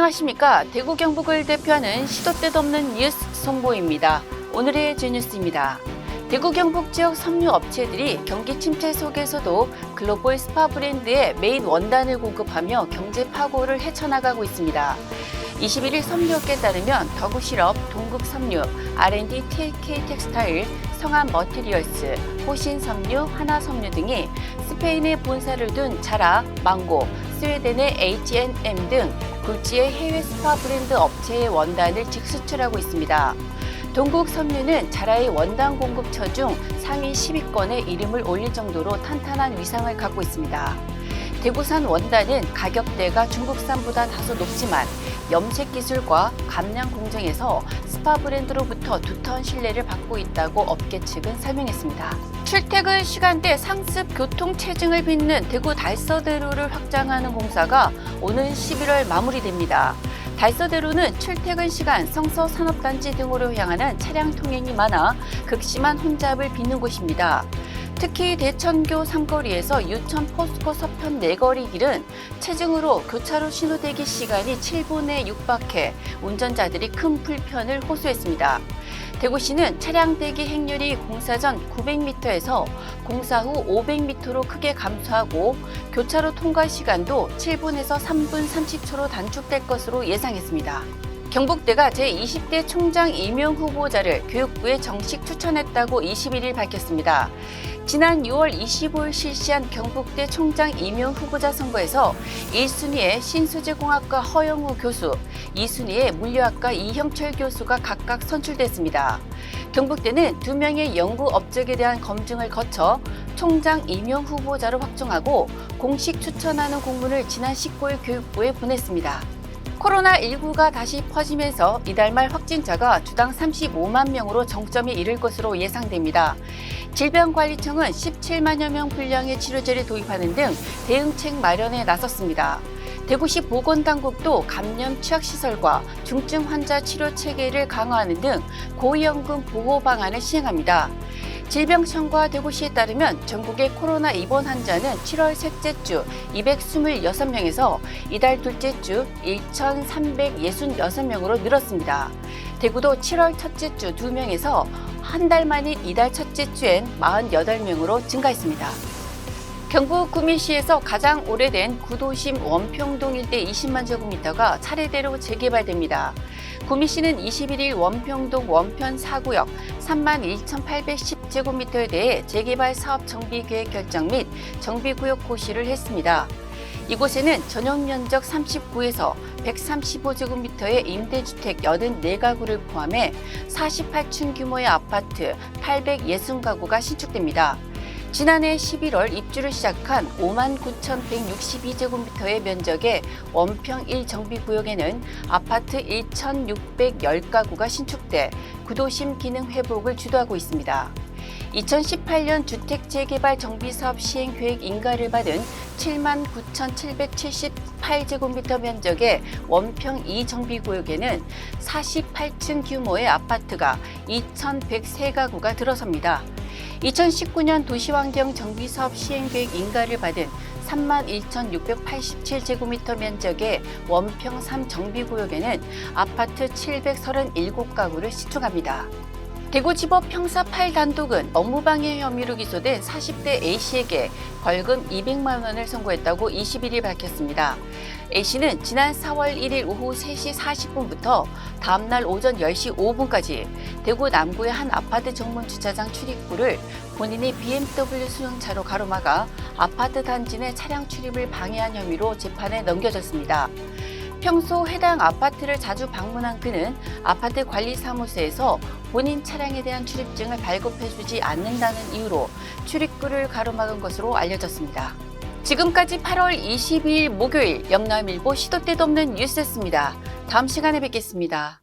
안녕하십니까. 대구 경북을 대표하는 시도 때도 없는 뉴스 송보입니다. 오늘의 주뉴스입니다. 대구 경북 지역 섬유 업체들이 경기 침체 속에서도 글로벌 스파 브랜드의 메인 원단을 공급하며 경제 파고를 헤쳐나가고 있습니다. 21일 섬유업계에 따르면 더구실업, 동국섬유, R&D TK 텍스타일, 성한 머티리얼스, 호신섬유, 하나섬유 등이 스페인에 본사를 둔 자라, 망고, 스웨덴의 H&M 등 굴지의 해외 스파 브랜드 업체의 원단을 직수출하고 있습니다. 동국섬유는 자라의 원단 공급처 중 상위 10위권에 이름을 올릴 정도로 탄탄한 위상을 갖고 있습니다. 대구산 원단은 가격대가 중국산보다 다소 높지만 염색 기술과 감량 공정에서 스파 브랜드로부터 두터운 신뢰를 받고 있다고 업계 측은 설명했습니다. 출퇴근 시간대 상습 교통 체증을 빚는 대구 달서대로를 확장하는 공사가 오는 11월 마무리됩니다. 달서대로는 출퇴근 시간 성서 산업단지 등으로 향하는 차량 통행이 많아 극심한 혼잡을 빚는 곳입니다. 특히 대천교 삼거리에서 유천 포스코 서편 내거리 길은 체증으로 교차로 신호대기 시간이 7분에 육박해 운전자들이 큰 불편을 호소했습니다. 대구시는 차량 대기 행렬이 공사 전 900m에서 공사 후 500m로 크게 감소하고 교차로 통과 시간도 7분에서 3분 30초로 단축될 것으로 예상했습니다. 경북대가 제20대 총장 임용 후보자를 교육부에 정식 추천했다고 21일 밝혔습니다. 지난 6월 25일 실시한 경북대 총장 임용 후보자 선거에서 1순위에 신수재공학과 허영우 교수, 2순위에 물리학과 이형철 교수가 각각 선출됐습니다. 경북대는 2명의 연구 업적에 대한 검증을 거쳐 총장 임용 후보자로 확정하고 공식 추천하는 공문을 지난 19일 교육부에 보냈습니다. 코로나19가 다시 퍼지면서 이달 말 확진자가 주당 35만 명으로 정점에 이를 것으로 예상됩니다. 질병관리청은 17만여 명 분량의 치료제를 도입하는 등 대응책 마련에 나섰습니다. 대구시 보건당국도 감염 취약시설과 중증 환자 치료 체계를 강화하는 등 고위험군 보호 방안을 시행합니다. 질병청과 대구시에 따르면 전국의 코로나 입원 환자는 7월 셋째 주 226명에서 이달 둘째 주 1,366명으로 늘었습니다. 대구도 7월 첫째 주 2명에서 한 달 만인 이달 첫째 주엔 48명으로 증가했습니다. 경북 구미시에서 가장 오래된 구도심 원평동 일대 20만 제곱미터가 차례대로 재개발됩니다. 구미시는 21일 원평동 원편 4구역 31,810제곱미터에 대해 재개발 사업 정비계획 결정 및 정비구역 고시를 했습니다. 이곳에는 전용 면적 39에서 135제곱미터의 임대주택 84가구를 포함해 48층 규모의 아파트 860가구가 신축됩니다. 지난해 11월 입주를 시작한 59,162제곱미터의 면적의 원평 1정비구역에는 아파트 1,610가구가 신축돼 구도심 기능 회복을 주도하고 있습니다. 2018년 주택재개발 정비사업 시행계획 인가를 받은 79,778제곱미터 면적의 원평 2정비구역에는 48층 규모의 아파트가 2,103가구가 들어섭니다. 2019년 도시환경 정비사업 시행계획 인가를 받은 31,687제곱미터 면적의 원평 3정비구역에는 아파트 737가구를 신축합니다. 대구지법 형사 8단독은 업무방해 혐의로 기소된 40대 A씨에게 벌금 200만 원을 선고했다고 21일 밝혔습니다. A씨는 지난 4월 1일 오후 3시 40분부터 다음날 오전 10시 5분까지 대구 남구의 한 아파트 정문 주차장 출입구를 본인이 BMW 승용차로 가로막아 아파트 단지 내 차량 출입을 방해한 혐의로 재판에 넘겨졌습니다. 평소 해당 아파트를 자주 방문한 그는 아파트 관리사무소에서 본인 차량에 대한 출입증을 발급해주지 않는다는 이유로 출입구를 가로막은 것으로 알려졌습니다. 지금까지 8월 22일 목요일 영남일보 시도 때도 없는 뉴스였습니다. 다음 시간에 뵙겠습니다.